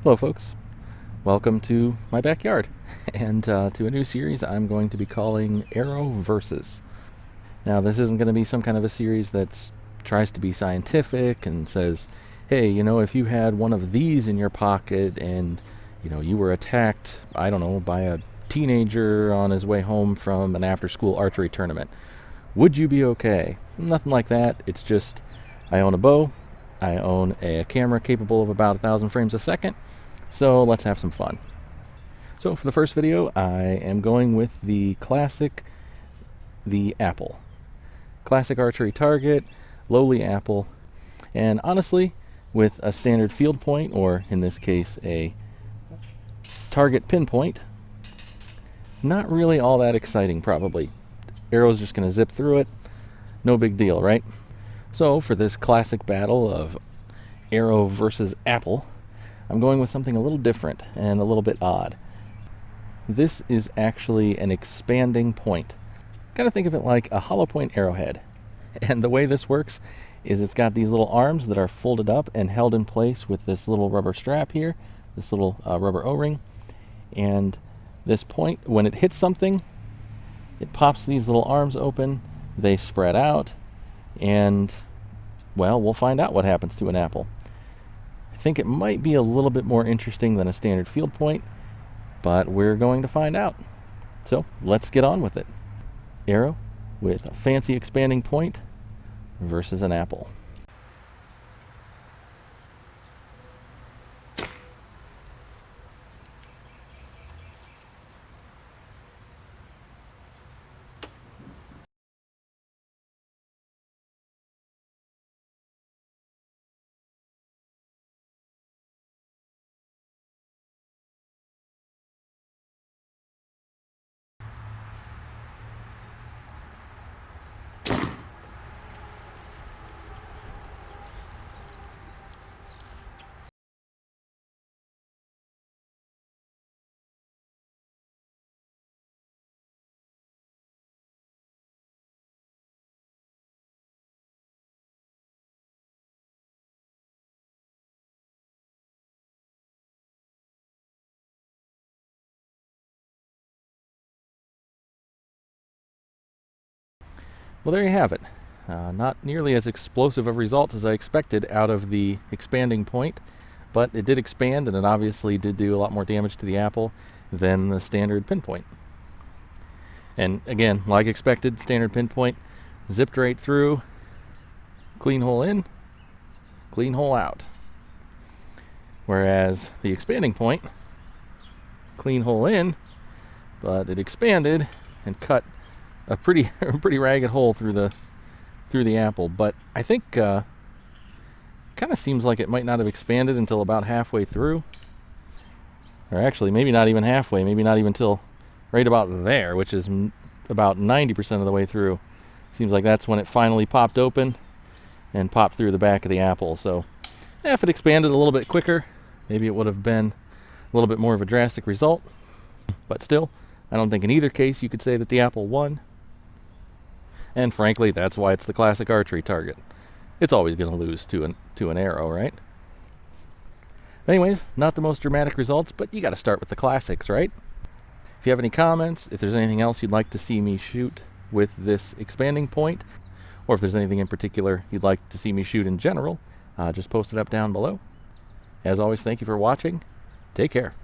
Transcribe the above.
Hello folks, welcome to my backyard and to a new series I'm going to be calling Arrow Versus. Now this isn't going to be some kind of a series that tries to be scientific and says, hey, if you had one of these in your pocket and you were attacked, I don't know, by a teenager on his way home from an after-school archery tournament, would you be okay? Nothing like that. It's just, I own a bow, I own a camera capable of about 1,000 frames a second, so let's have some fun. So for the first video, I am going with the classic, the Apple. Classic archery target, lowly Apple, and honestly, with a standard field point, or in this case, a target pinpoint, not really all that exciting probably. Arrow's just going to zip through it, no big deal, right? So for this classic battle of Arrow versus Apple, I'm going with something a little different and a little bit odd. This is actually an expanding point. Kind of think of it like a hollow point arrowhead. And the way this works is it's got these little arms that are folded up and held in place with this little rubber strap here, this little rubber O-ring. And this point, when it hits something, it pops these little arms open, they spread out, and, well, we'll find out what happens to an apple. I think it might be a little bit more interesting than a standard field point, but we're going to find out. So let's get on with it. Arrow with a fancy expanding point versus an apple. Well, there you have it. Not nearly as explosive of results as I expected out of the expanding point, but it did expand and it obviously did do a lot more damage to the apple than the standard pinpoint. And again, like expected, standard pinpoint zipped right through, clean hole in, clean hole out. Whereas the expanding point, clean hole in, but it expanded and cut a pretty ragged hole through the apple. But I think kind of seems like it might not have expanded until about halfway through, or actually maybe not even halfway, maybe not even till right about there, which is about 90% of the way through. Seems like that's when it finally popped open and popped through the back of the apple. So if it expanded a little bit quicker, maybe it would have been a little bit more of a drastic result. But still, I don't think in either case you could say that the apple won. And frankly, that's why it's the classic archery target. It's always going to lose to an arrow, right? Anyways, not the most dramatic results, but you got to start with the classics, right? If you have any comments, if there's anything else you'd like to see me shoot with this expanding point, or if there's anything in particular you'd like to see me shoot in general, just post it up down below. As always, thank you for watching. Take care.